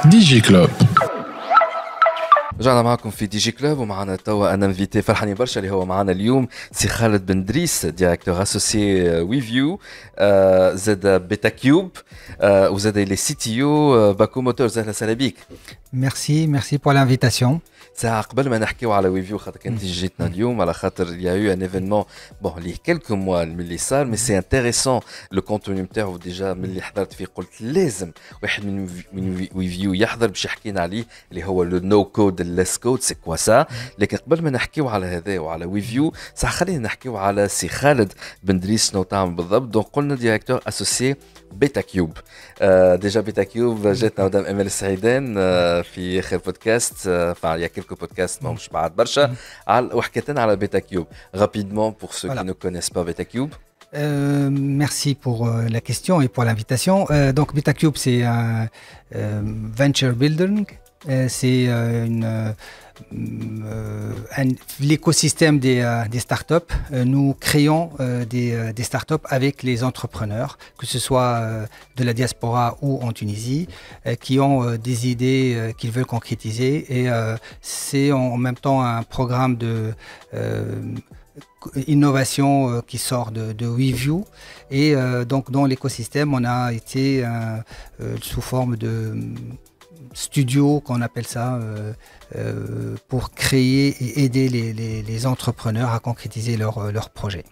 دي جي كلوب. رجعنا معكم في دي جي كلوب ومعنا توا انا انفيتي فرحاني برشا اللي هو معنا اليوم سي خالد بن دريس ديريكتور اسوسي ويفيو زاد بيتا كيوب وزاد لي سي تي او باكو موتورز. اهلا وسهلا بيك. Merci pour l'invitation. ساعة قبل ما نحكيو على ويفيو خاطر كنت جيتنا اليوم على خاطر il y a eu un événement bon ليه quelques mois من اللي صار mais c'est intéressant le contenu نتاعو ديجا من اللي حضرت فيه قلت لازم واحد من ويفيو يحضر باش يحكينا عليه اللي هو لو نو كود الليس كود سي كوا سا. لكن قبل ما نحكيو على هذا وعلى ويفيو صح خلينا نحكيو على سي خالد بن دريس شنو تعمل بالضبط. دونك قلنا ديريكتور اسوسيي بيتا كيوب. ديجا بيتا كيوب جاتنا مدام امال السعيدان في اخر بودكاست enfin il y a quelques podcasts مش بعد برشا وحكيت لنا على بيتا كيوب rapidement pour ceux qui ne connaissent pas بيتا كيوب. Merci pour la question et pour l'invitation. Donc BetaCube, c'est un venture building. C'est l'écosystème des startups. Nous créons des startups avec les entrepreneurs, que ce soit de la diaspora ou en Tunisie, qui ont des idées qu'ils veulent concrétiser. Et c'est en même temps un programme de innovation qui sort de WeView. Et donc dans l'écosystème, on a été sous forme de studio, qu'on appelle ça, pour créer et aider les entrepreneurs à concrétiser leurs projets.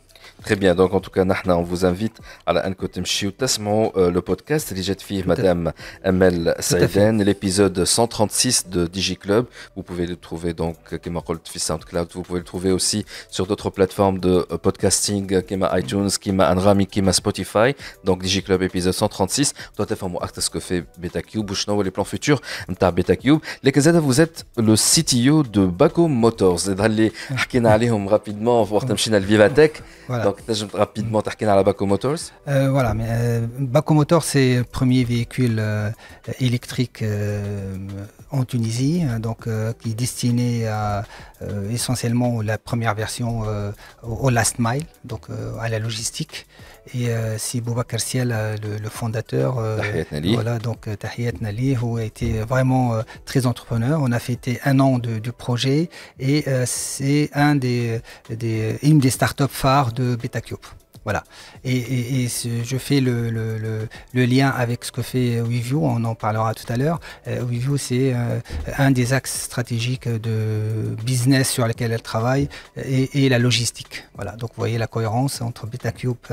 Très bien, donc en tout cas, on vous invite à أنكم تمشيو تسمعوا le podcast اللي جات فيه Madame Amel Saïden, l'épisode 136 de Digi Club. Vous pouvez le trouver donc كما قلت في SoundCloud. Vous pouvez le trouver aussi sur d'autres plateformes de podcasting كما iTunes, كما Anrami, كما Spotify. Donc Digi Club épisode 136. Toi تفهموا أكثر ce que fait BetaCube وشنو les plans futurs نتاع BetaCube. لكن زاد vous êtes le CTO de Baco Motors. زاد اللي حكينا عليهم rapidement وقت مشينا لفيفاتك. Donc, tu peux rapidement t'expliquer à la Baco Motors. Voilà, mais Baco Motors, c'est le premier véhicule électrique en Tunisie, donc qui est destiné à essentiellement la première version au last mile, donc à la logistique. Et c'est Boubacar Siel, le fondateur. Voilà, donc Tahiyat Nali, où a été vraiment très entrepreneur. On a fêté un an du projet et c'est une des startups phares de BetaCube. Voilà. Et je fais le lien avec ce que fait WeView, on en parlera tout à l'heure. WeView, c'est un des axes stratégiques de business sur lesquels elle travaille et la logistique. Voilà. Donc vous voyez la cohérence entre BetaCube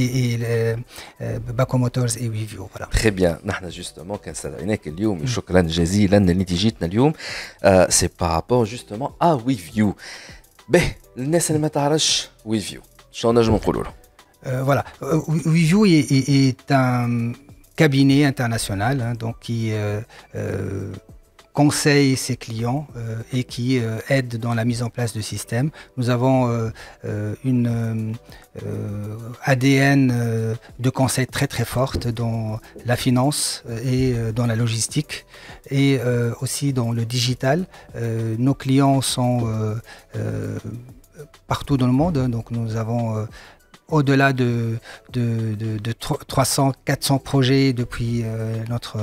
et Baco Motors et WeView. Voilà. Très bien. نحن justement كان سألناك اليوم شكرا جزيلا اللي جيتنا اليوم. C'est par rapport justement à WeView. به الناس اللي ما تعرفش WeView. Voilà, WeView est un cabinet international donc qui conseille ses clients et qui aide dans la mise en place de systèmes. Nous avons une ADN de conseil très très forte dans la finance et dans la logistique et aussi dans le digital. Nos clients sont partout dans le monde, donc nous avons au-delà de 300-400 projets depuis notre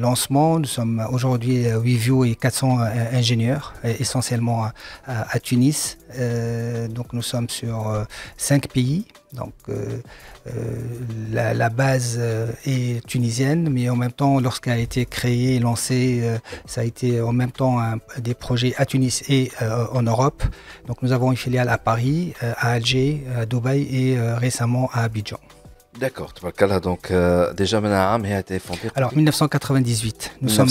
lancement. Nous sommes aujourd'hui WeView et 400 ingénieurs, essentiellement à Tunis. Donc nous sommes sur 5 pays. Donc la base est tunisienne, mais en même temps, lorsqu'elle a été créée et lancée, ça a été en même temps des projets à Tunis et en Europe. Donc nous avons une filiale à Paris, à Alger, à Dubaï et récemment à Abidjan. D'accord, donc déjà maintenant, elle a été fondée. Alors 1998, nous sommes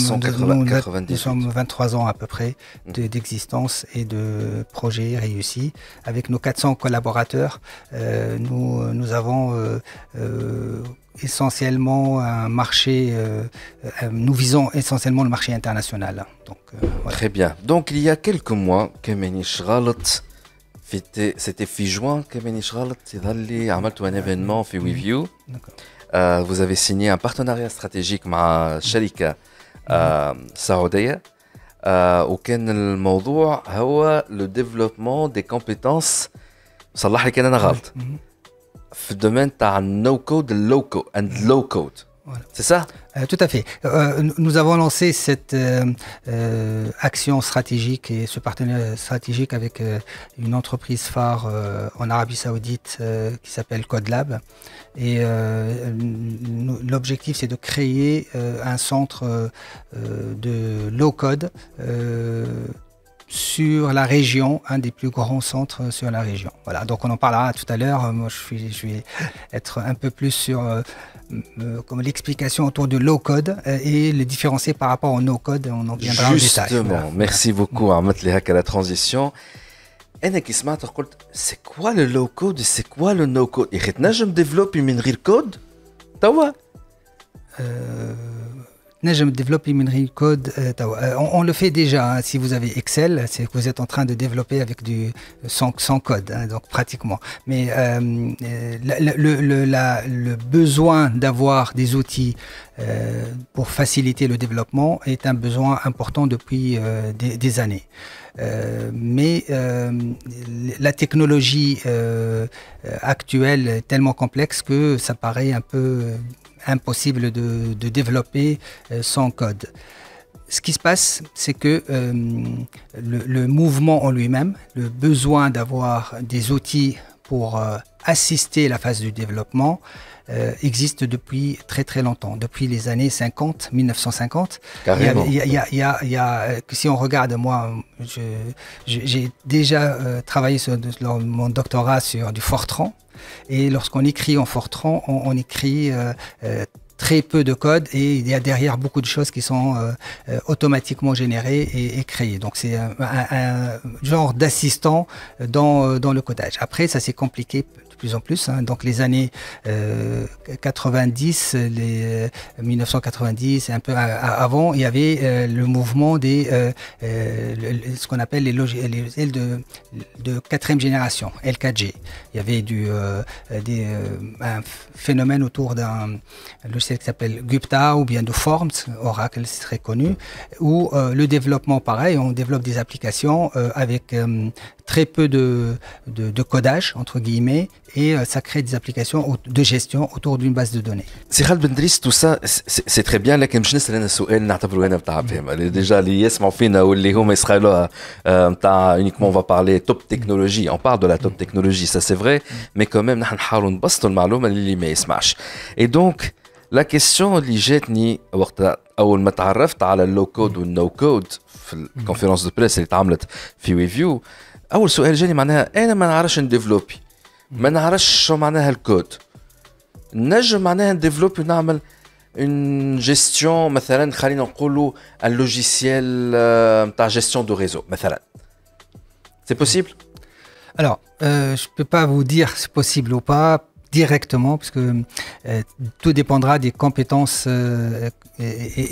23 ans à peu près d'existence et de projets réussis. Avec nos 400 collaborateurs, nous avons essentiellement un marché, nous visons essentiellement le marché international. Donc, voilà. Très bien, donc il y a quelques mois, c'était في juin كمانيش غلط يظل عملتوا un événement في WeView. Vous avez signé un partenariat stratégique مع شركة سعودية وكان الموضوع هو le développement des compétences. صلح لي كان انا غلط في الدومين تاع النو كود اللو كود اند لو كود. Voilà. C'est ça? Tout à fait. Nous avons lancé cette action stratégique et ce partenariat stratégique avec une entreprise phare en Arabie Saoudite qui s'appelle CodeLab. Et l'objectif, c'est de créer un centre de low-code sur la région, un des plus grands centres sur la région. Voilà, donc on en parlera tout à l'heure. Moi, je vais être un peu plus sur comme l'explication autour de low-code et le différencier par rapport au no-code. On en viendra en détail. Justement, merci beaucoup, Ahmed Lehak, à la transition. أنا كي سمعت قلت c'est quoi le low code et c'est quoi le no code؟ يا أخي تنجم ديفلوبي من غير كود؟ توا؟ نجم développer من غير code. On le fait déjà. Hein. Si vous avez Excel, c'est que vous êtes en train de développer avec sans code, hein, donc pratiquement. Mais le besoin d'avoir des outils pour faciliter le développement est un besoin important depuis des années. Mais la technologie actuelle est tellement complexe que ça paraît un peu impossible de développer sans code. Ce qui se passe, c'est que le mouvement en lui-même, le besoin d'avoir des outils pour assister la phase du développement existe depuis très très longtemps, depuis les années 50, 1950. Carrément. Si on regarde, moi, j'ai déjà travaillé sur mon doctorat sur du Fortran. Et lorsqu'on écrit en Fortran, on écrit très peu de code et il y a derrière beaucoup de choses qui sont automatiquement générées et créées. Donc c'est un genre d'assistant dans le codage. Après, ça s'est compliqué de plus en plus. Hein. Donc les années 90, les 1990 et un peu avant, il y avait le mouvement ce qu'on appelle les logiciels de quatrième génération, L4G. Il y avait un phénomène autour d'un logiciel qui s'appelle Gupta ou bien de Forms, Oracle c'est très connu, où le développement pareil, on développe des applications avec très peu de codage entre guillemets et ça crée des applications de gestion autour d'une base de données. سي خالد بن دريس, tout ça c'est très bien, لكن باش نسال انا سؤال نعتبره انا نتاع فهم ديجا اللي يسمعوا فينا واللي هما يسخلوها نتاع uniquement on va parler top technologie, on parle de la top technologie, ça c'est vrai, mais quand même نحن نحاولوا نبسطوا المعلومه اللي ما يسمعش. Et donc la question اللي جاتني وقت اول ما تعرفت على اللو كود والنو كود في الكونفرنس دو بريس اللي اتعملت في ويفيو, اول سؤال جاني معناها انا ما نعرفش نديفلوبي, ما نعرفش شو معناها الكود, نجم معناها نديفلوبي نعمل une gestion مثلا خلينا نقولوا un logiciel نتاع gestion de réseau مثلا. C'est possible? Alors, je peux pas vous dire si c'est possible ou pas directement, parce que tout dépendra des compétences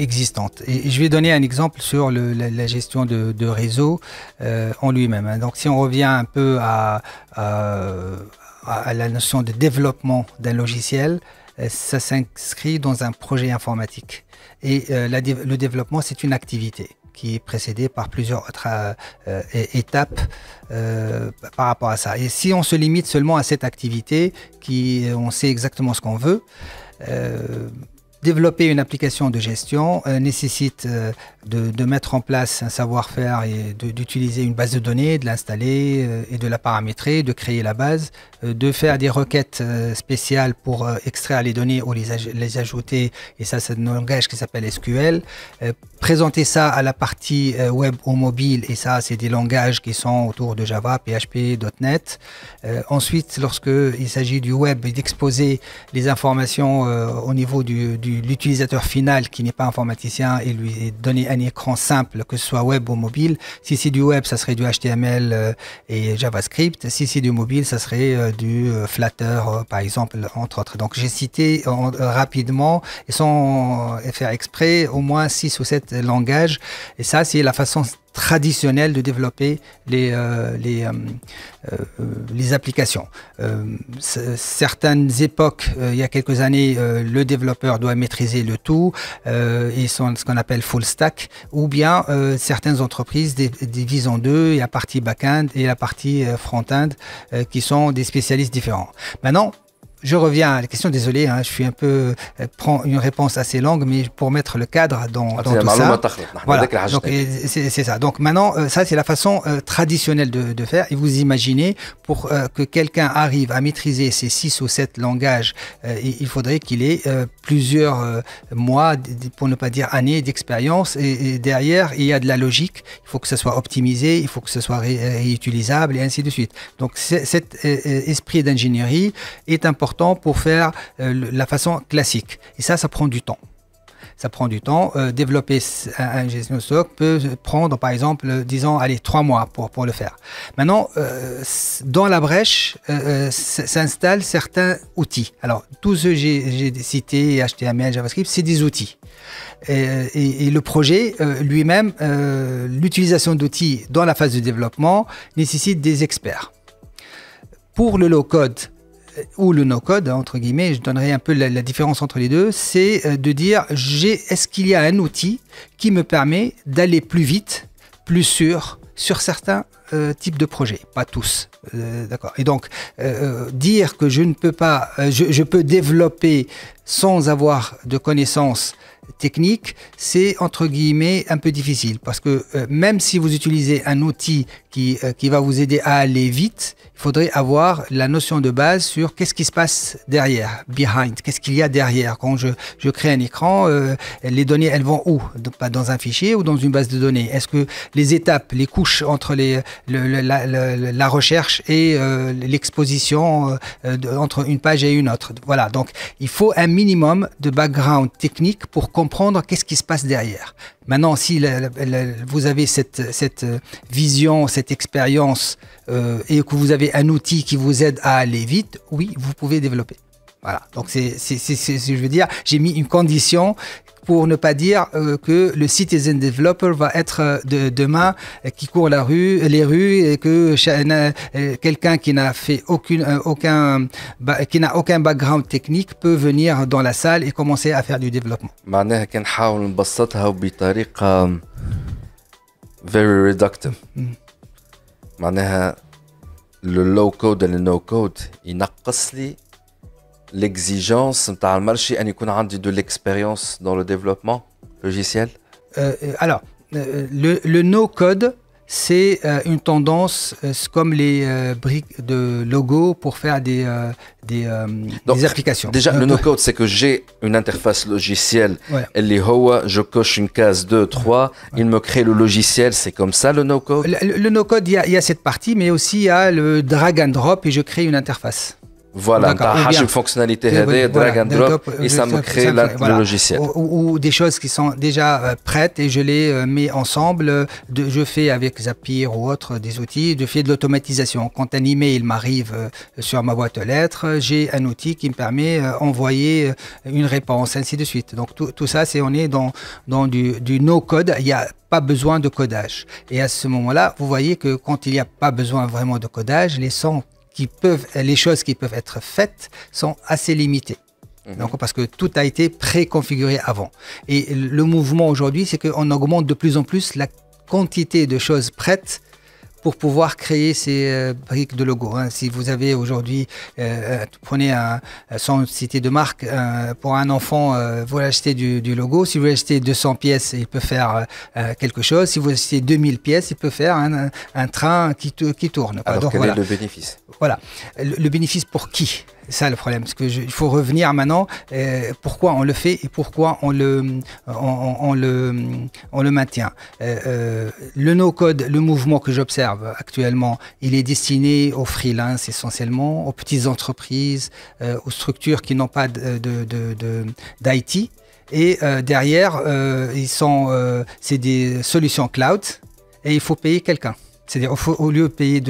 existantes. Et je vais donner un exemple sur la gestion de réseau en lui-même. Hein. Donc si on revient un peu à la notion de développement d'un logiciel, ça s'inscrit dans un projet informatique. Et le développement, c'est une activité qui est précédée par plusieurs autres étapes par rapport à ça. Et si on se limite seulement à cette activité, on sait exactement ce qu'on veut, développer une application de gestion nécessite de mettre en place un savoir-faire et d'utiliser une base de données, de l'installer et de la paramétrer, de créer la base, de faire des requêtes spéciales pour extraire les données ou les ajouter, et ça c'est un langage qui s'appelle SQL. Présenter ça à la partie web ou mobile, et ça c'est des langages qui sont autour de Java, PHP, .NET. Ensuite, lorsqu'il s'agit du web, d'exposer les informations au niveau de l'utilisateur final qui n'est pas informaticien et lui donner un écran simple, que ce soit web ou mobile. Si c'est du web, ça serait du HTML et JavaScript. Si c'est du mobile, ça serait du Flutter, par exemple, entre autres. Donc j'ai cité rapidement, et sans faire exprès, au moins 6 ou 7 langages. Et ça, c'est la façon traditionnelle de développer les applications. Certaines époques, il y a quelques années, le développeur doit maîtriser le tout et ce qu'on appelle full stack, ou bien certaines entreprises divisent en deux, il y a la partie back-end et la partie front-end qui sont des spécialistes différents. Maintenant, je reviens à la question, désolé, hein, je suis un peu, prends une réponse assez longue, mais pour mettre le cadre dans tout ça. Voilà, donc c'est ça. Donc maintenant, ça c'est la façon traditionnelle de faire. Et vous imaginez, pour que quelqu'un arrive à maîtriser ces 6 ou 7 langages, il faudrait qu'il ait plusieurs mois, pour ne pas dire années d'expérience. Et derrière, il y a de la logique. Il faut que ça soit optimisé, il faut que ce soit réutilisable et ainsi de suite. Donc cet esprit d'ingénierie est important pour faire la façon classique. Et ça prend du temps. Ça prend du temps. Développer un gestion de stock peut prendre, par exemple, disons, allez, 3 mois pour le faire. Maintenant, dans la brèche, s'installent certains outils. Alors, tous ceux que j'ai cités, HTML, JavaScript, c'est des outils. Et le projet lui-même, l'utilisation d'outils dans la phase de développement nécessite des experts. Pour le low-code, ou le no-code, entre guillemets, je donnerai un peu la différence entre les deux, c'est de dire, est-ce qu'il y a un outil qui me permet d'aller plus vite, plus sûr, sur certains types de projets, pas tous, d'accord. Et donc, dire que je ne peux pas, je peux développer sans avoir de connaissances techniques, c'est entre guillemets un peu difficile, parce que même si vous utilisez un outil qui va vous aider à aller vite, il faudrait avoir la notion de base sur qu'est-ce qui se passe derrière, behind, qu'est-ce qu'il y a derrière. Quand je crée un écran, les données, elles vont où? Pas dans un fichier ou dans une base de données? Est-ce que les étapes, les couches entre la recherche et l'exposition entre une page et une autre? Voilà, donc il faut un minimum de background technique pour comprendre qu'est-ce qui se passe derrière. Maintenant, si vous avez cette vision, cette expérience et que vous avez un outil qui vous aide à aller vite, oui, vous pouvez développer. Voilà, donc je veux dire, j'ai mis une condition pour ne pas dire que le citizen developer va être demain qui court les rues et que quelqu'un qui n'a fait aucun background technique peut venir dans la salle et commencer à faire du développement. معناها كنحاول نبسطها بطريقة very reductive. معناها le low code et le no code ينقص لي l'exigence نتاع المارشي ان يكون عندي de l'expérience dans le développement logiciel. Alors le no code, c'est une tendance comme les briques de logo pour faire des applications. Déjà, le no-code, c'est que j'ai une interface logicielle. Ouais. Je coche une case 2, 3, il me crée le logiciel. C'est comme ça le no-code? Le no-code, il y a cette partie, mais aussi il y a le drag and drop et je crée une interface. Voilà, une fonctionnalité drag and drop et ça me crée le logiciel. Ou des choses qui sont déjà prêtes et je les mets ensemble. Je fais avec Zapier ou autre des outils, je fais de l'automatisation. Quand un email m'arrive sur ma boîte aux lettres, j'ai un outil qui me permet d'envoyer une réponse, ainsi de suite. Donc tout ça, on est dans du no-code, il n'y a pas besoin de codage. Et à ce moment-là, vous voyez que quand il n'y a pas besoin vraiment de codage, les choses qui peuvent être faites sont assez limitées. Donc, parce que tout a été préconfiguré avant. Et le mouvement aujourd'hui, c'est qu'on augmente de plus en plus la quantité de choses prêtes pour pouvoir créer ces briques de logo. Si vous avez aujourd'hui, prenez sans citer de marque, pour un enfant, vous achetez du logo. Si vous achetez 200 pièces, il peut faire quelque chose. Si vous achetez 2000 pièces, il peut faire un train qui tourne. Alors donc, quel est le bénéfice? Voilà. Le bénéfice pour qui? C'est ça le problème, parce qu'il faut revenir maintenant pourquoi on le fait et pourquoi on le maintient. Le no-code, le mouvement que j'observe actuellement, il est destiné aux freelance essentiellement, aux petites entreprises, aux structures qui n'ont pas d'IT. Et derrière, c'est des solutions cloud et il faut payer quelqu'un. C'est-à-dire, au lieu de payer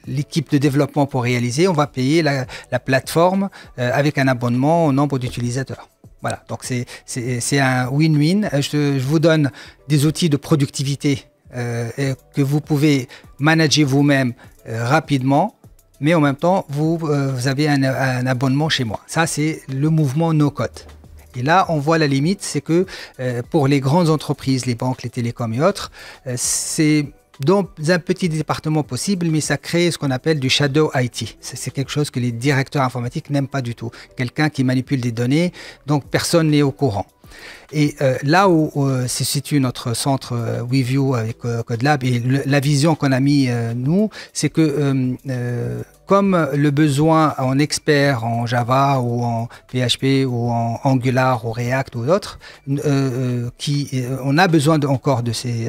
l'équipe de développement pour réaliser, on va payer la plateforme avec un abonnement au nombre d'utilisateurs. Voilà, donc c'est un win-win. Je vous donne des outils de productivité que vous pouvez manager vous-même rapidement, mais en même temps, vous avez un abonnement chez moi. Ça, c'est le mouvement no-code. Et là, on voit la limite, c'est que pour les grandes entreprises, les banques, les télécoms et autres, c'est dans un petit département possible, mais ça crée ce qu'on appelle du shadow IT. C'est quelque chose que les directeurs informatiques n'aiment pas du tout. Quelqu'un qui manipule des données, donc personne n'est au courant. Et là où se situe notre centre WeView avec CodeLab et la vision qu'on a mis nous, c'est que comme le besoin en expert en Java ou en PHP ou en Angular ou React ou d'autres, on a besoin encore de ces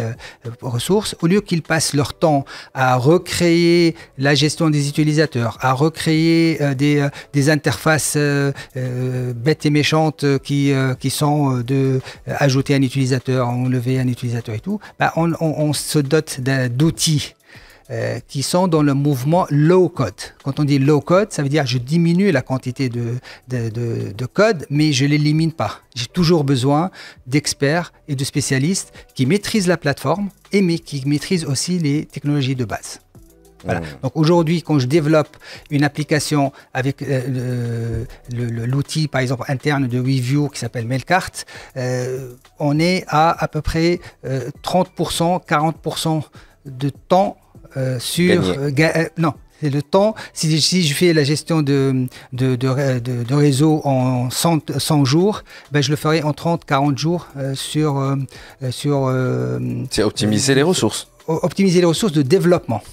ressources, au lieu qu'ils passent leur temps à recréer la gestion des utilisateurs, à recréer des interfaces bêtes et méchantes qui sont ajouter un utilisateur, enlever un utilisateur et tout, on se dote d'outils qui sont dans le mouvement low code. Quand on dit low code, ça veut dire je diminue la quantité de code, mais je ne l'élimine pas. J'ai toujours besoin d'experts et de spécialistes qui maîtrisent la plateforme mais qui maîtrisent aussi les technologies de base. Voilà. Donc aujourd'hui, quand je développe une application avec l'outil, par exemple, interne de WeView qui s'appelle Mailcart, on est à peu près 30%, 40% de temps sur... non, c'est le temps. Si je fais la gestion de réseau en 100 jours, je le ferai en 30-40 jours c'est optimiser les ressources. Optimiser les ressources de développement.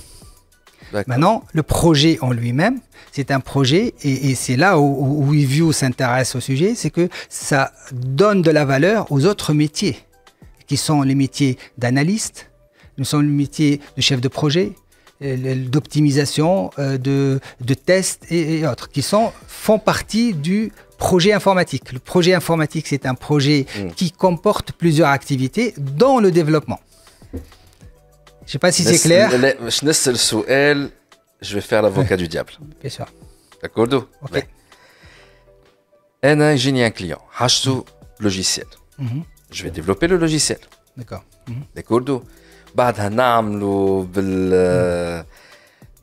Maintenant, le projet en lui-même, c'est un projet et c'est là où WeView s'intéresse au sujet, c'est que ça donne de la valeur aux autres métiers, qui sont les métiers d'analyste, nous sommes les métiers de chef de projet, d'optimisation, de test et autres, qui font partie du projet informatique. Le projet informatique, c'est un projet qui comporte plusieurs activités dans le développement. Je ne sais pas si c'est clair. Je vais faire l'avocat du diable. Bien sûr. D'accord. Ok. J'ai un client, acheté logiciel. Je vais développer le logiciel. D'accord. D'accord. بعدها نعملوا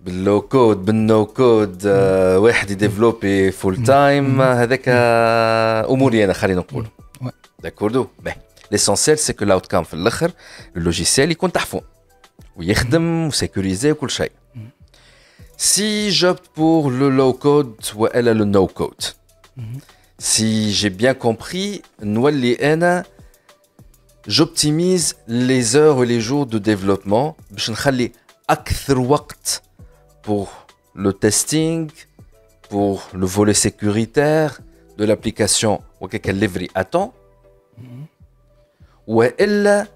باللو كود بالنو كود واحد يديفلوبي فول تايم هذاك اموري انا خلينا نقولوا داكوردو ليسونسيال سي كو الاوتكم في الاخر اللوجيسيال يكون تحفون ويخدم وسيكوريزي وكل شيء. Si j'opte pour le low code ou elle a le no code, si j'ai bien compris, j'optimise les heures et les jours de développement باش نخلي أكثر وقت pour le testing, pour le volet sécuritaire de l'application qu'elle livre à temps. Ou elle,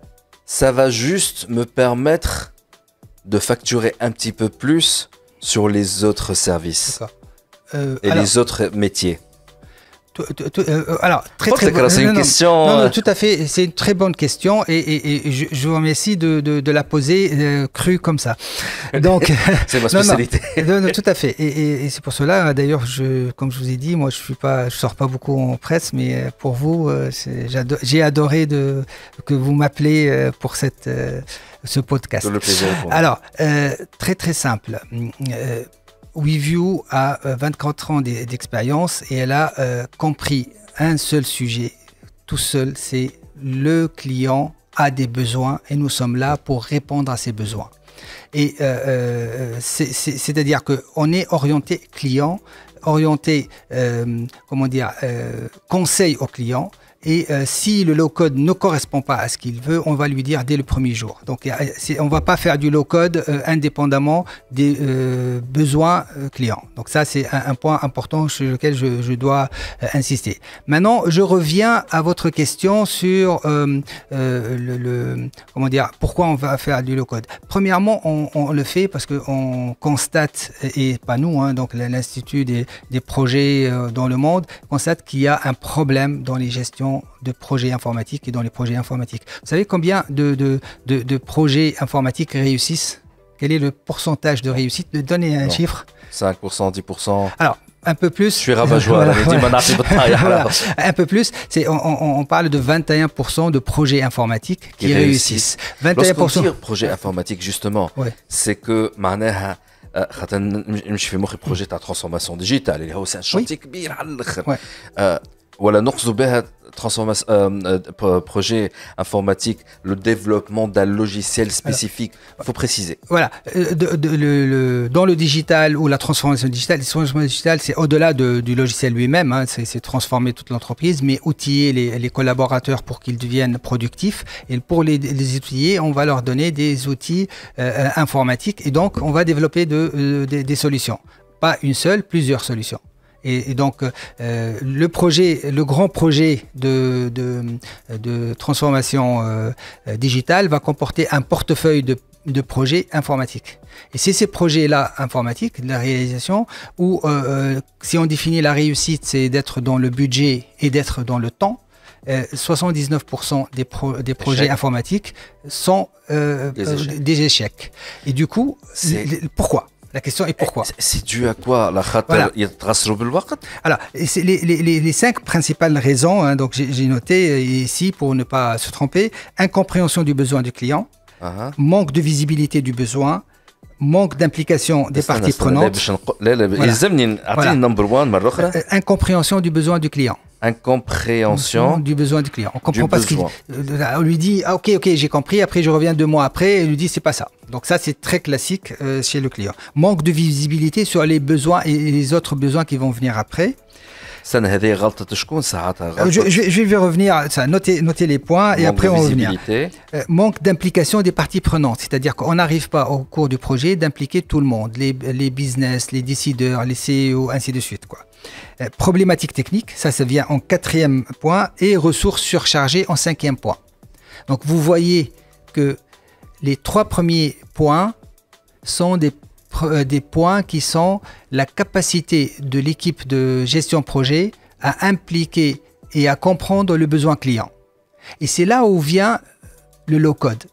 ça va juste me permettre de facturer un petit peu plus sur les autres services et les autres métiers. Alors, c'est une question. Non, tout à fait. C'est une très bonne question et je vous remercie de la poser crue comme ça. Donc, c'est ma spécialité. Non, tout à fait. Et c'est pour cela, d'ailleurs, comme je vous ai dit, moi, je sors pas beaucoup en presse, mais pour vous, j'ai adoré que vous m'appelez pour ce podcast. C'est le plaisir. Alors, très très simple. WeView a 24 ans d'expérience et elle a compris un seul sujet, tout seul, c'est le client a des besoins et nous sommes là pour répondre à ces besoins. Et c'est-à-dire qu'on est orienté client, orienté conseil au client. Et si le low-code ne correspond pas à ce qu'il veut, on va lui dire dès le premier jour. Donc, on ne va pas faire du low-code indépendamment des besoins clients. Donc ça, c'est un point important sur lequel je dois insister. Maintenant, je reviens à votre question sur pourquoi on va faire du low-code. Premièrement, on le fait parce qu'on constate, et pas nous, donc l'Institut des projets dans le monde, constate qu'il y a un problème dans les gestions de projets informatiques et dans les projets informatiques. Vous savez combien de projets informatiques réussissent? Quel est le pourcentage de réussite? De donner un chiffre. 5%, 10%. Alors, un peu plus. Je suis rabat-joie. Voilà. Un peu plus. On parle de 21% de projets informatiques qui réussissent. 21%. Lorsqu'on dit projet informatique, justement, c'est que je fais mon projet de transformation digitale. C'est un chantier كبير على الآخر. ولا نقصد بها projet informatique, le développement d'un logiciel spécifique. Il faut préciser. Voilà. Dans le digital ou la transformation digitale, c'est au-delà du logiciel lui-même. Hein, c'est transformer toute l'entreprise, mais outiller les collaborateurs pour qu'ils deviennent productifs. Et pour les outiller, on va leur donner des outils informatiques. Et donc, on va développer des solutions. Pas une seule, plusieurs solutions. Et donc, le grand projet de transformation digitale va comporter un portefeuille de projets informatiques. Et c'est ces projets-là informatiques, de la réalisation, où si on définit la réussite, c'est d'être dans le budget et d'être dans le temps. 79% des projets informatiques sont des échecs. Et du coup, pourquoi ? La question est pourquoi. C'est dû à quoi? Voilà. Alors, les 5 principales raisons, hein, donc j'ai noté ici pour ne pas se tromper: incompréhension du besoin du client, manque de visibilité du besoin, manque d'implication des parties prenantes. Incompréhension du besoin du client. Incompréhension du besoin du client. On comprend pas ce qu'il dit. On lui dit ah, ok, j'ai compris. Après, je reviens 2 mois après et lui dit c'est pas ça. Donc ça, c'est très classique chez le client. Manque de visibilité sur les besoins et les autres besoins qui vont venir après. Je vais revenir, noter les points et après on va revenir. Manque d'implication des parties prenantes, c'est-à-dire qu'on n'arrive pas au cours du projet d'impliquer tout le monde, les business, les décideurs, les CEO, ainsi de suite, quoi. Problématique technique, ça vient en 4e point, et ressources surchargées en 5e point. Donc vous voyez que les 3 premiers points sont des points qui sont la capacité de l'équipe de gestion projet à impliquer et à comprendre le besoin client. Et c'est là où vient le low-code.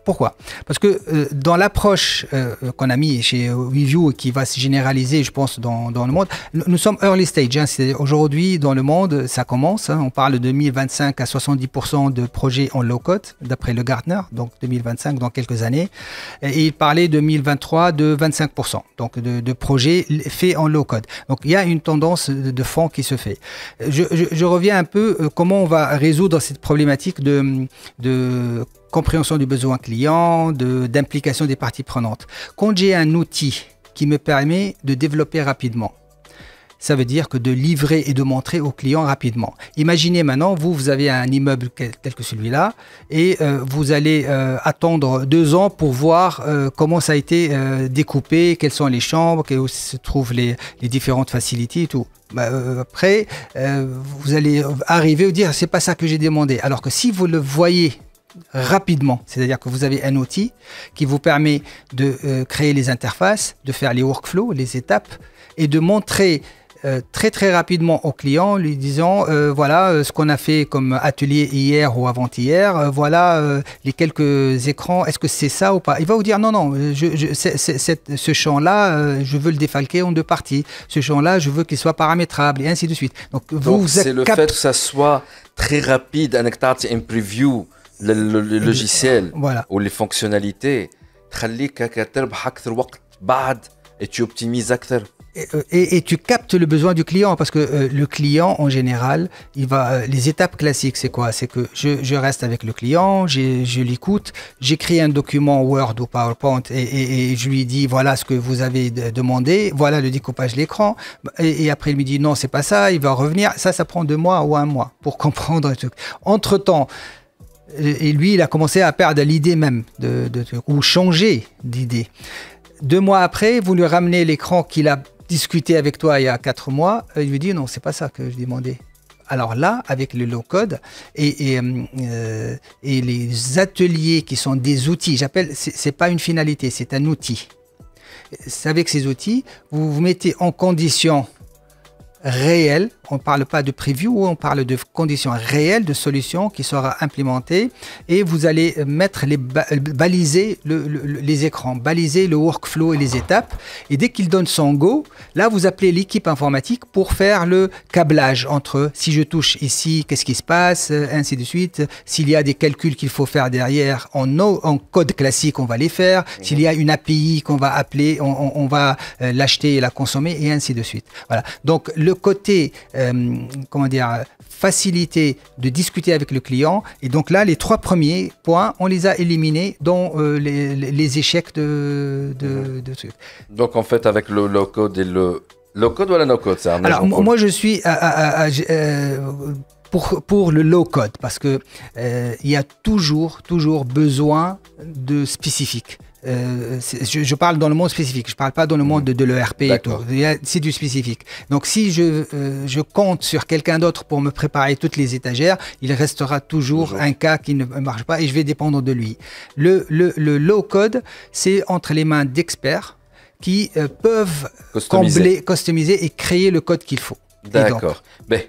Pourquoi? Parce que dans l'approche qu'on a mis chez WeView et qui va se généraliser, je pense, dans le monde, nous sommes early stage. Hein, aujourd'hui, dans le monde, ça commence. Hein, on parle de 2025 à 70% de projets en low-code, d'après le Gartner, donc 2025 dans quelques années. Et il parlait de 2023 de 25%, donc de projets faits en low-code. Donc il y a une tendance de fond qui se fait. Je reviens un peu comment on va résoudre cette problématique de compréhension du besoin client, d'implication des parties prenantes. Quand j'ai un outil qui me permet de développer rapidement, ça veut dire que de livrer et de montrer au client rapidement. Imaginez maintenant, vous avez un immeuble tel que celui-là et vous allez attendre 2 ans pour voir comment ça a été découpé, quelles sont les chambres, où se trouvent les différentes facilités et tout. Après, vous allez arriver à dire c'est pas ça que j'ai demandé. Alors que si vous le voyez rapidement, c'est-à-dire que vous avez un outil qui vous permet de créer les interfaces, de faire les workflows, les étapes et de montrer très rapidement au client, lui disant voilà ce qu'on a fait comme atelier hier ou avant-hier, voilà les quelques écrans, est-ce que c'est ça ou pas? Il va vous dire non, ce champ-là, je veux le défalquer en 2 parties, ce champ-là, je veux qu'il soit paramétrable et ainsi de suite. Donc c'est le fait que ça soit très rapide, un preview le logiciel voilà. ou les fonctionnalités et tu optimises أكثر. Et tu captes le besoin du client parce que le client en général, les étapes classiques c'est quoi? C'est que je reste avec le client, je l'écoute, j'écris un document Word ou PowerPoint et je lui dis voilà ce que vous avez demandé, voilà le découpage de l'écran et après il me dit non c'est pas ça, il va revenir, ça prend 2 mois ou 1 mois pour comprendre le truc. Entre-temps, et lui il a commencé à perdre l'idée même ou changer d'idée. 2 mois après, vous lui ramenez l'écran qu'il a discuté avec toi il y a 4 mois, il lui dit non, c'est pas ça que je demandais. Alors là, avec le low-code et les ateliers qui sont des outils, c'est pas une finalité, c'est un outil. C'est avec ces outils, vous vous mettez en condition réelle, on ne parle pas de preview, on parle de conditions réelles, de solutions qui sera implémentée et vous allez baliser les écrans, baliser le workflow et les étapes et dès qu'il donne son go, là vous appelez l'équipe informatique pour faire le câblage entre si je touche ici, qu'est-ce qui se passe, ainsi de suite, s'il y a des calculs qu'il faut faire derrière en code classique, on va les faire, s'il y a une API qu'on va appeler, on va l'acheter et la consommer et ainsi de suite. Voilà. Donc le côté comment dire, facilité de discuter avec le client. Et donc là, les 3 premiers points, on les a éliminés dans les échecs de trucs. Donc en fait, avec le low-code et le low-code ou la no-code, c'est un Alors moi, je suis pour le low-code parce que il y a toujours besoin de spécifique. Je parle dans le monde spécifique, je ne parle pas dans le monde de l'ERP et tout. C'est du spécifique. Donc si je compte sur quelqu'un d'autre pour me préparer toutes les étagères, il restera toujours un cas qui ne marche pas et je vais dépendre de lui. Le low-code, c'est entre les mains d'experts qui peuvent customiser et créer le code qu'il faut. D'accord. Mais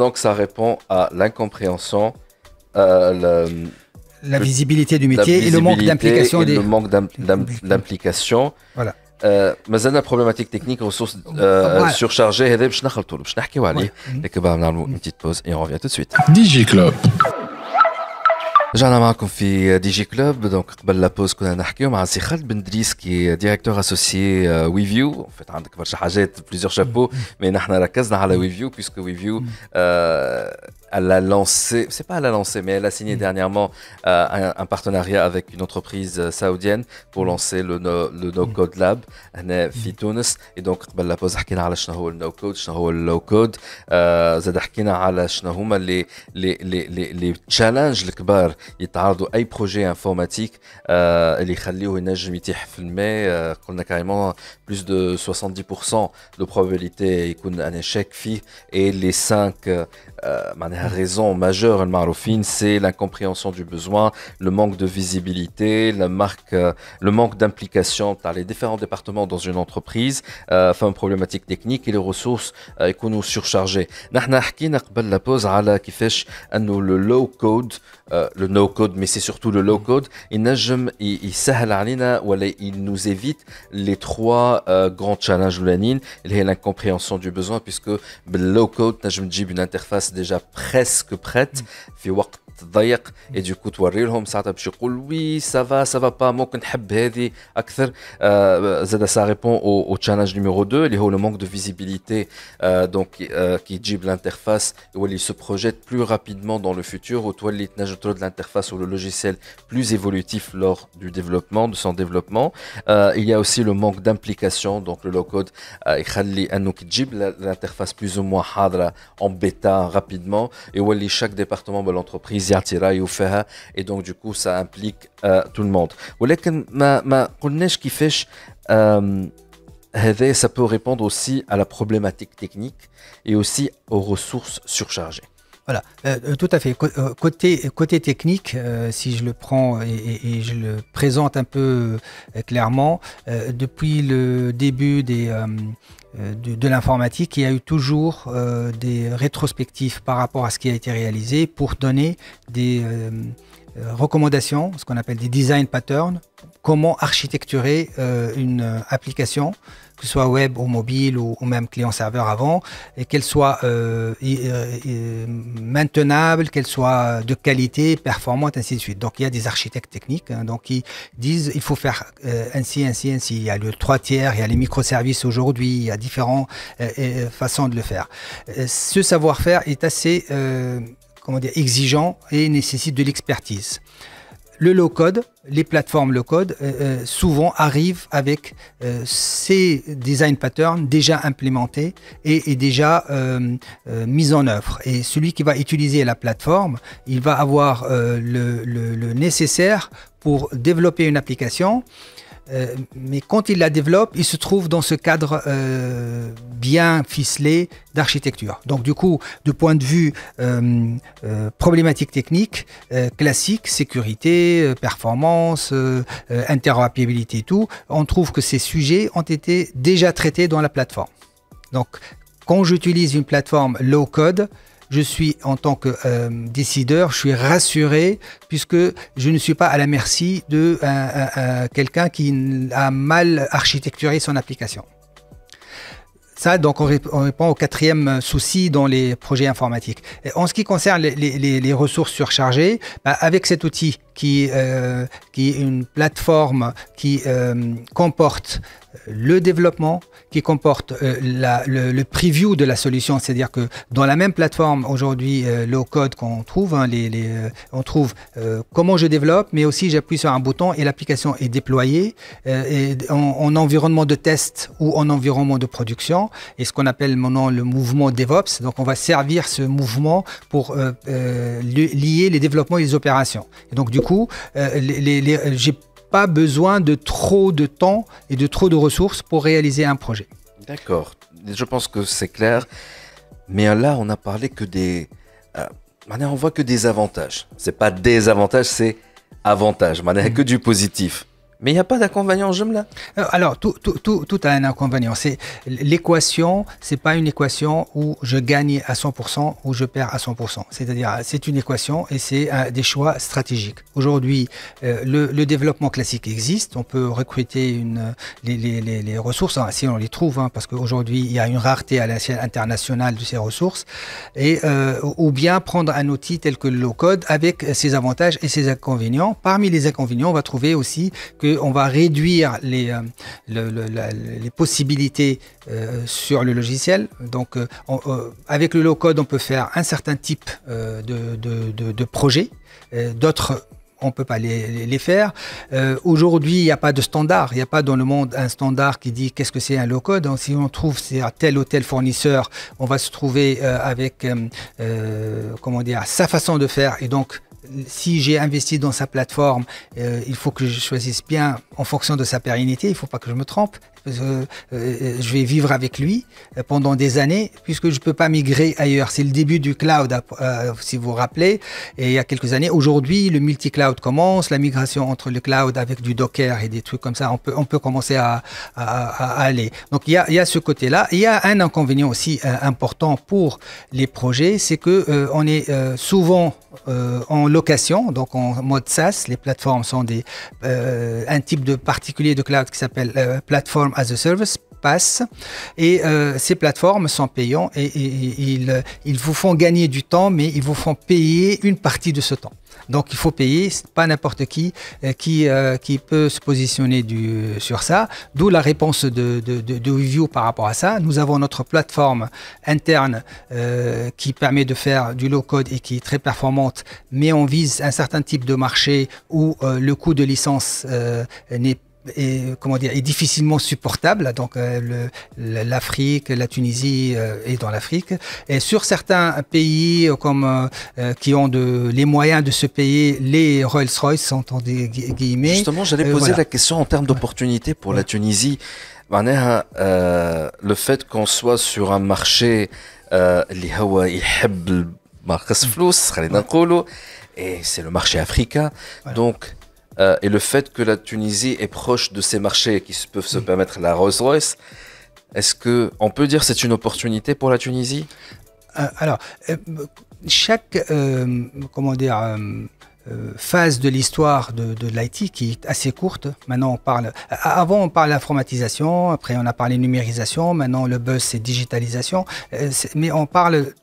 donc ça répond à l'incompréhension, la visibilité du métier et le manque d'implication. Le manque d'implication. Voilà. مازالنا problématique technique ressources surchargées هذا باش نخلطوا باش نحكيوا عليه لكن بعد نعملوا une petite pause et on revient tout de suite. ديجي كلوب. رجعنا معكم في دي جي كلوب. دونك قبل لا بوز كنا نحكيو مع سي خالد بن دريس كي ديريكتور اسوسيي ويفيو. فيت عندك برشا حاجات بليزيور شابو مي نحن ركزنا على ويفيو puisque ويفيو elle a lancé, c'est pas elle a lancé, mais elle a signé dernièrement un partenariat avec une entreprise saoudienne pour lancer le No Code Lab هنا في تونس. et donc قبل لا بوز حكينا على شنو هو النو كود شنو هو اللو كود. زاد حكينا على شنو هما لي تشالنج الكبار يتعرضوا اي بروجي انفورماتيك اللي يخليوه ينجم يتيح في الماء. قلنا كاريمون plus de 70% de probabilité يكون ان échec فيه. et les 5 معناها raisons majeures المعروفين c'est l'incompréhension du besoin, le manque de visibilité, le manque d'implication par les différents départements dans une entreprise, enfin une problématique technique et les ressources يكونوا surchargées. نحن حكينا قبل لا بوز على كيفاش انه le low code le no code mais c'est surtout le low code ينجم يسهل علينا ولا il nous évite les 3 grands challenges الاولانيين اللي هي l'incompréhension du besoin puisque بالlow code تنجم تجيب une interface déjà presque prête في وقت ضيق et du coup توري لهم ساعتها باش يقول oui ça va pas ممكن نحب هذه اكثر. زاد ça répond au challenge numéro 2 اللي هو le manque de visibilité donc qui تجيب l'interface واللي se projette plus rapidement dans le futur وتولي تنجم ترد l'interface ou le logiciel plus évolutif lors du développement de son développement. Il y a aussi le manque d'implication donc le low code يخلي انه كي تجيب l'interface plus ou moins حاضره en bêta rapidement et واللي chaque département de l'entreprise يعطي رايه فيها et donc du coup ça implique tout le monde. ولكن ما قلناش كيفاش هذا ça peut répondre aussi à la problématique technique et aussi aux ressources surchargées. Voilà, tout à fait. Côté technique, si je le prends et je le présente un peu clairement, depuis le début de l'informatique, il y a eu toujours des rétrospectives par rapport à ce qui a été réalisé pour donner des recommandations, ce qu'on appelle des design patterns, comment architecturer une application, que ce soit web ou mobile ou même client-serveur avant, et qu'elle soit maintenable, qu'elle soit de qualité, performante, ainsi de suite. Donc il y a des architectes techniques donc, qui disent il faut faire ainsi. Il y a le 3 tiers, il y a les microservices aujourd'hui, il y a différentes façons de le faire. Ce savoir-faire est assez exigeant et nécessite de l'expertise. Le low-code, les plateformes low-code, souvent arrivent avec ces design patterns déjà implémentés et déjà mis en œuvre. Et celui qui va utiliser la plateforme, il va avoir le nécessaire pour développer une application. Mais quand il la développe, il se trouve dans ce cadre bien ficelé d'architecture. Donc du coup, de point de vue problématique technique, classique, sécurité, performance, interopérabilité et tout, on trouve que ces sujets ont été déjà traités dans la plateforme. Donc quand j'utilise une plateforme low-code, je suis en tant que décideur, je suis rassuré puisque je ne suis pas à la merci de quelqu'un qui a mal architecturé son application. Ça, donc on répond au 4e souci dans les projets informatiques. Et en ce qui concerne les ressources surchargées, avec cet outil qui est une plateforme qui comporte le développement, qui comporte le preview de la solution, c'est-à-dire que dans la même plateforme aujourd'hui, low code qu'on trouve, hein, on trouve comment je développe, mais aussi j'appuie sur un bouton et l'application est déployée en environnement de test ou en environnement de production, et ce qu'on appelle maintenant le mouvement DevOps. Donc on va servir ce mouvement pour lier les développements et les opérations. Et donc du coup, j'ai pas besoin de trop de temps et de trop de ressources pour réaliser un projet. D'accord, je pense que c'est clair. Mais là, on a parlé que des... on voit que des avantages. C'est pas des avantages, c'est avantages. Que du positif. Mais il n'y a pas d'inconvénient, Jumla. Alors, tout a un inconvénient. C'est l'équation, c'est pas une équation où je gagne à 100% ou je perds à 100%. C'est-à-dire, c'est une équation et c'est des choix stratégiques. Aujourd'hui, le développement classique existe. On peut recruter les ressources, hein, si on les trouve, hein, parce qu'aujourd'hui, il y a une rareté à l'échelle internationale de ces ressources. Ou bien prendre un outil tel que le low-code avec ses avantages et ses inconvénients. Parmi les inconvénients, on va trouver aussi qu'on va réduire les possibilités sur le logiciel. Donc, avec le low-code, on peut faire un certain type de projet. D'autres, on ne peut pas les faire. Aujourd'hui, il n'y a pas de standard. Il n'y a pas dans le monde un standard qui dit qu'est-ce que c'est un low-code. Donc, si on trouve c'est à tel ou tel fournisseur, on va se trouver avec sa façon de faire. Et donc, si j'ai investi dans sa plateforme, il faut que je choisisse bien en fonction de sa pérennité. Il ne faut pas que je me trompe. Je vais vivre avec lui pendant des années puisque je ne peux pas migrer ailleurs. C'est le début du cloud, si vous vous rappelez. Et il y a quelques années, aujourd'hui, le multi-cloud commence, la migration entre le cloud avec du Docker et des trucs comme ça, on peut commencer à aller. Donc, il y a ce côté-là. Il y a un inconvénient aussi important pour les projets, c'est que on est souvent en location, donc en mode SaaS. Les plateformes sont un type de particulier de cloud qui s'appelle Platform as a Service, PaaS, et ces plateformes sont payantes et ils vous font gagner du temps, mais ils vous font payer une partie de ce temps. Donc il faut payer, c'est pas n'importe qui peut se positionner sur ça, d'où la réponse de Weavio par rapport à ça. Nous avons notre plateforme interne qui permet de faire du low-code et qui est très performante, mais on vise un certain type de marché où le coût de licence est difficilement supportable. Donc l'Afrique, la Tunisie est dans l'Afrique. Et sur certains pays qui ont les moyens de se payer, les Rolls-Royce sont en des guillemets. Justement, j'allais poser la question en termes d'opportunités pour la Tunisie. Le fait qu'on soit sur un marché et c'est le marché africain. Donc et le fait que la Tunisie est proche de ces marchés qui peuvent se permettre la Rolls-Royce, est-ce qu'on peut dire que c'est une opportunité pour la Tunisie? Alors, chaque phase de l'histoire de l'IT qui est assez courte. Maintenant, avant on parle d'informatisation, après on a parlé numérisation, maintenant le buzz c'est digitalisation, mais on parle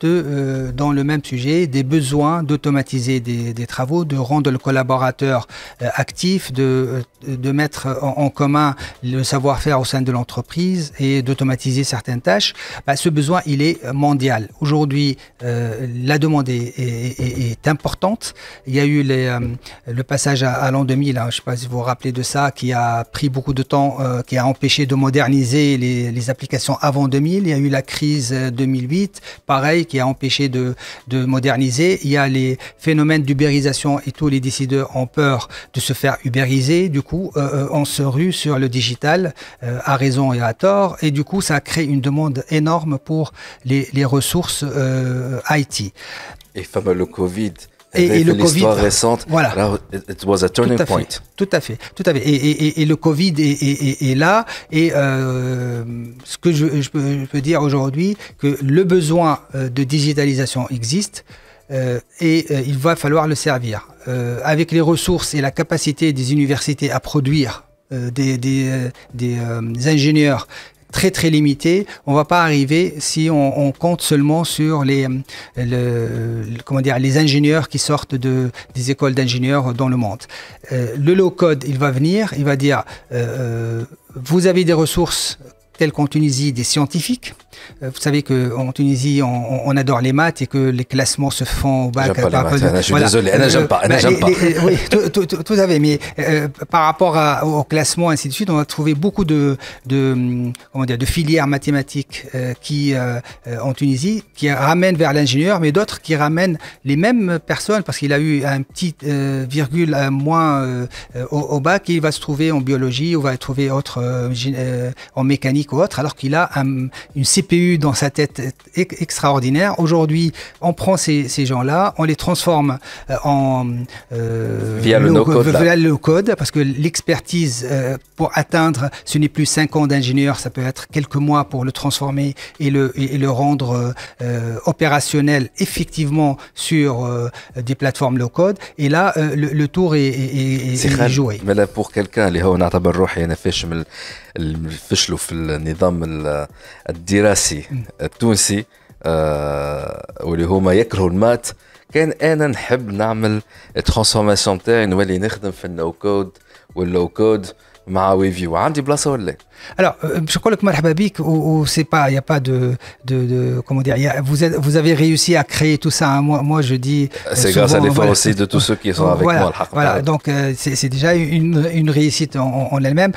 dans le même sujet des besoins d'automatiser des travaux, de rendre le collaborateur actif, de mettre en commun le savoir-faire au sein de l'entreprise et d'automatiser certaines tâches. Ce besoin, il est mondial. Aujourd'hui, la demande est importante. Il y a eu le passage à l'an 2000, hein, je ne sais pas si vous vous rappelez de ça, qui a pris beaucoup de temps, qui a empêché de moderniser les applications avant 2000. Il y a eu la crise 2008, pareil, qui a empêché de moderniser. Il y a les phénomènes d'ubérisation et tous les décideurs ont peur de se faire ubériser. Du coup, on se rue sur le digital à raison et à tort. Et du coup, ça crée une demande énorme pour les ressources IT. Et fameux le Covid. Et le Covid, récente, voilà. It was a turning point. Tout à fait. Et le Covid est là. Et ce que je peux dire aujourd'hui, que le besoin de digitalisation existe. Il va falloir le servir. Avec les ressources et la capacité des universités à produire des ingénieurs très limité. On ne va pas arriver si on compte seulement sur les ingénieurs qui sortent des écoles d'ingénieurs dans le monde. Le low-code, il va venir, il va dire vous avez des ressources telles qu'en Tunisie, des scientifiques. Vous savez qu'en Tunisie, on adore les maths et que les classements se font au bac. J'aime pas les maths, je suis désolé, j'aime pas. Oui, tout à fait, mais par rapport au classement, ainsi de suite, on a trouvé beaucoup de filières mathématiques en Tunisie qui ramènent vers l'ingénieur, mais d'autres qui ramènent les mêmes personnes parce qu'il a eu un petit virgule moins au bac et il va se trouver en biologie ou va trouver autre en mécanique ou autre, alors qu'il a une CPU dans sa tête extraordinaire. Aujourd'hui, on prend ces gens-là, on les transforme via le low-code, parce que l'expertise pour atteindre, ce n'est plus 5 ans d'ingénieur, ça peut être quelques mois pour le transformer et le rendre opérationnel effectivement sur des plateformes low-code. Et là, le tour est joué. Mais là, pour quelqu'un اللي هو نعتبر روحي أنا فشلوا في النظام الدراسي التونسي واللي هما يكرهوا المات، كان انا نحب نعمل الترانسفورماسيون تاعي نولي نخدم في النو كود واللو كود مع ويفيو. عندي بلاصه ولا؟ Alors, je crois que marhaba bik, ou c'est pas, il y a pas de comment dire, vous avez réussi à créer tout ça. Hein. Moi, je dis. C'est grâce à l'effort aussi de tous ceux qui sont avec moi. Voilà, donc c'est déjà une réussite en elle-même.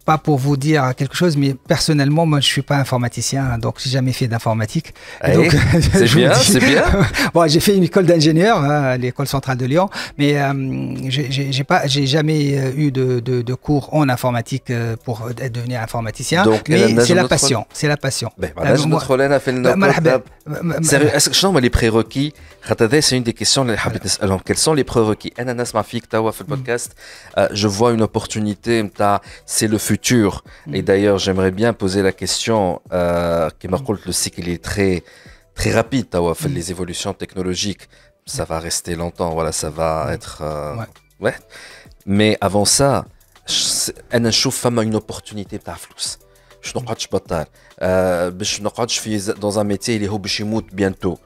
Pas pour vous dire quelque chose, mais personnellement, moi, je suis pas informaticien, hein, donc j'ai jamais fait d'informatique. Donc, c'est bien, c'est bien. Bon, j'ai fait une école d'ingénieur, hein, l'école centrale de Lyon, mais j'ai jamais eu de cours en informatique pour devenir informaticien. Donc, mais c'est la passion, c'est la passion. Sérieux, est-ce que شنو les prérequis؟ خاطر c'est une des questions اللي حبيت نسألهم. Quels sont les prérequis؟ أنا نسمع فيك توا في البودكاست. Je vois une opportunité نتاع c'est le futur. Et d'ailleurs, j'aimerais bien poser la question كما قلت le cycle est très rapide توا في les évolutions technologiques. Ça va rester longtemps, voilà, ça va être ouais. Mais avant ça, أنا نشوف فما une opportunité تاع فلوس. باش نقعدش بطال باش نقعدش في dans un métier اللي هو باش يموت bientôt.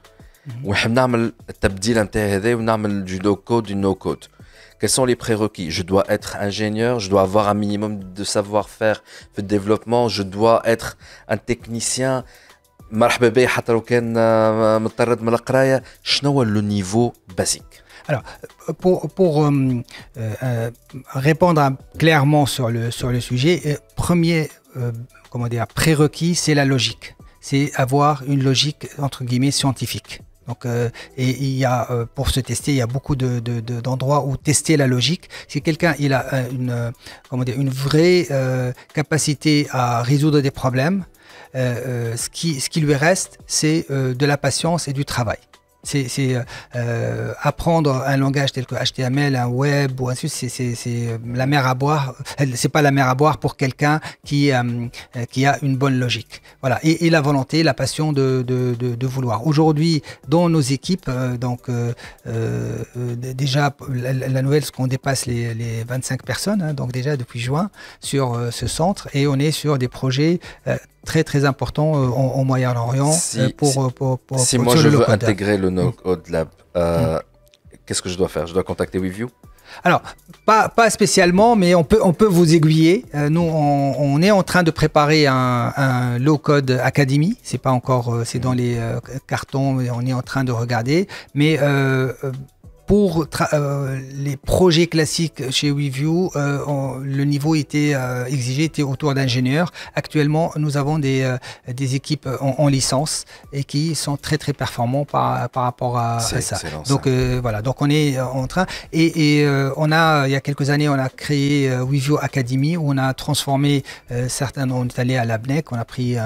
ونحب نعمل التبديل نتاعي هذا ونعمل du low code du no code. Quels sont les prérequis? Je dois être ingénieur, je dois avoir un minimum de savoir-faire de développement, je dois être un technicien. مرحبا بي حتى لو كان متطرد من القرايه. شنو هو le niveau basique? Alors, pour répondre clairement sur le sujet, premier prérequis, c'est la logique. C'est avoir une logique entre guillemets scientifique. Donc, et il y a pour se tester, il y a beaucoup d'endroits où tester la logique. Si quelqu'un il a une vraie capacité à résoudre des problèmes, ce qui lui reste, c'est de la patience et du travail. C'est apprendre un langage tel que HTML, un web ou ainsi de suite, c'est la mer à boire. C'est pas la mer à boire pour quelqu'un qui a une bonne logique. Voilà, et la volonté, la passion de vouloir. Aujourd'hui, dans nos équipes, déjà la nouvelle, c'est qu'on dépasse les 25 personnes, hein, donc déjà depuis juin sur ce centre, et on est sur des projets très important au Moyen-Orient si moi je veux intégrer le no-code lab, qu'est-ce que je dois faire? Je dois contacter WeView? Alors, pas spécialement, mais on peut vous aiguiller. Nous, on est en train de préparer un low-code academy. C'est pas encore, c'est dans les cartons, on est en train de regarder. Mais pour les projets classiques chez WeView, le niveau exigé était autour d'ingénieurs. Actuellement, nous avons des équipes en licence et qui sont très performants par rapport à ça. Donc voilà, donc on est en train et il y a quelques années, on a créé WeView Academy où on a transformé certains. On est allé à l'ABNEC, on a pris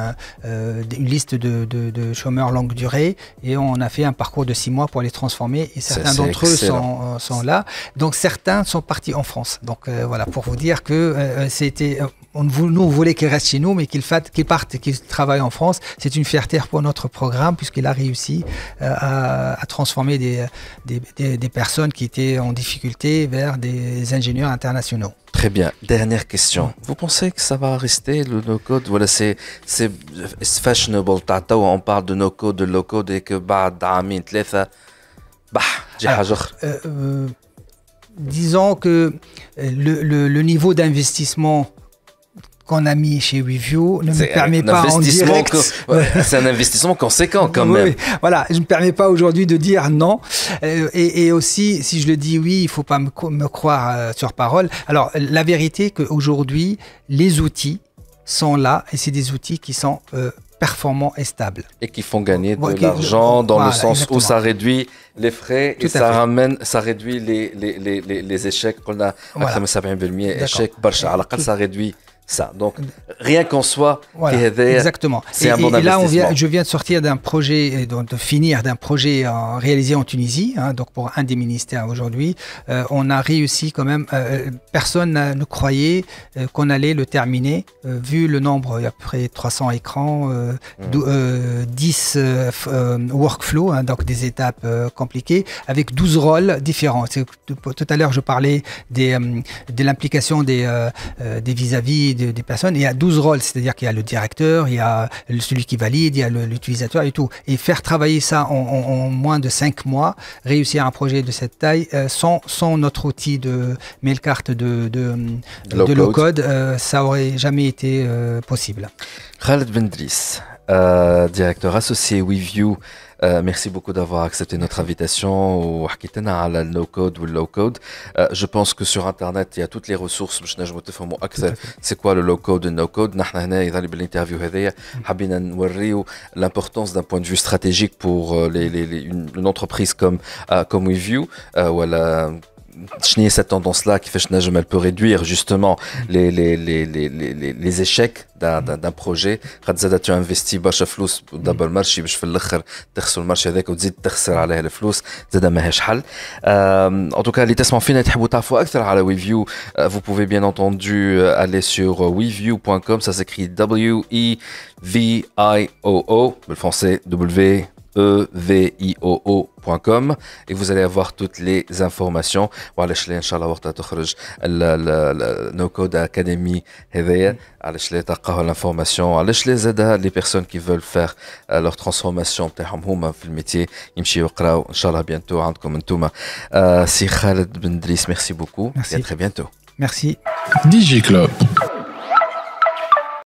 une liste de chômeurs longue durée et on a fait un parcours de 6 mois pour les transformer. Et certains d'entre eux sont là. Donc certains sont partis en France. Donc voilà, pour vous dire que c'était, nous voulait qu'ils restent chez nous, mais qu'ils partent, qu'ils travaillent en France. C'est une fierté pour notre programme puisqu'il a réussi à transformer des personnes qui étaient en difficulté vers des ingénieurs internationaux. Très bien. Dernière question. Vous pensez que ça va rester le no-code? Voilà, c'est fashionable. On parle de no-code, de low-code et que بعد عامين ثلاثة تجي حاجة أخرى. Disons que le niveau d'investissement qu'on a mis chez Review ne me permet pas en direct... C'est un investissement conséquent quand même. Oui, voilà, je ne me permets pas aujourd'hui de dire non. Et aussi, si je le dis oui, il ne faut pas me croire sur parole. Alors, la vérité est qu'aujourd'hui, les outils sont là et c'est des outils qui sont performants et stables. Et qui font gagner de l'argent dans le sens exactement. Où ça réduit les frais tout et ça réduit les échecs qu'on a. Voilà. Échecs, ça réduit ça. Donc, rien qu'en soi, voilà, exactement. C'est un bon investissement. Et là, je viens de sortir d'un projet, de finir d'un projet réalisé en Tunisie, donc pour un des ministères aujourd'hui. On a réussi quand même, personne ne croyait qu'on allait le terminer, vu le nombre, il y a à peu près 300 écrans, 10 workflows, donc des étapes compliquées, avec 12 rôles différents. Tout à l'heure, je parlais de l'implication des vis-à-vis des personnes. Il y a 12 rôles, c'est-à-dire qu'il y a le directeur, il y a celui qui valide, il y a l'utilisateur et tout. Et faire travailler ça en moins de 5 mois, réussir un projet de cette taille, sans notre outil de mail-carte de low-code, ça aurait jamais été possible. Khaled Bendriss, directeur associé WeView, merci beaucoup d'avoir accepté notre invitation وحكيتنا على no code ou low code. Je pense que sur internet il y a toutes les ressources باش نجموا تفهموا اكثر c'est quoi le low code et le no code. نحن هنا اذا بالانترفيو هذيا حابين نوريو l'importance d'un point de vue stratégique pour une entreprise comme WeView ولا شنو cette tendance-là كيفاش نجم elle peut réduire justement les échecs d'un projet. قد زاد tu investis برشا فلوس دبل مارشي باش في الاخر تخسر المارشي هذاك وتزيد تخسر عليه الفلوس زاد ماهيش حل. En tout cas اللي تسمعوا فينا تحبوا تعرفوا اكثر على WeView, vous pouvez bien entendu aller sur weview.com, ça s'écrit WEVIOO بالفرنسي WEVIOO.com et vous allez avoir toutes les informations. وعلاش لا ان شاء الله وقتها تخرج No Code Academy هذايا علاش لا تلقاو l'information علاش لا زاد les personnes qui veulent faire leur transformation نتاعهم هما في الميتي يمشيو يقراو ان شاء الله bientôt عندكم انتوما. سي خالد بندريس, merci beaucoup. Merci. Et à très bientôt. Merci. DigiClub.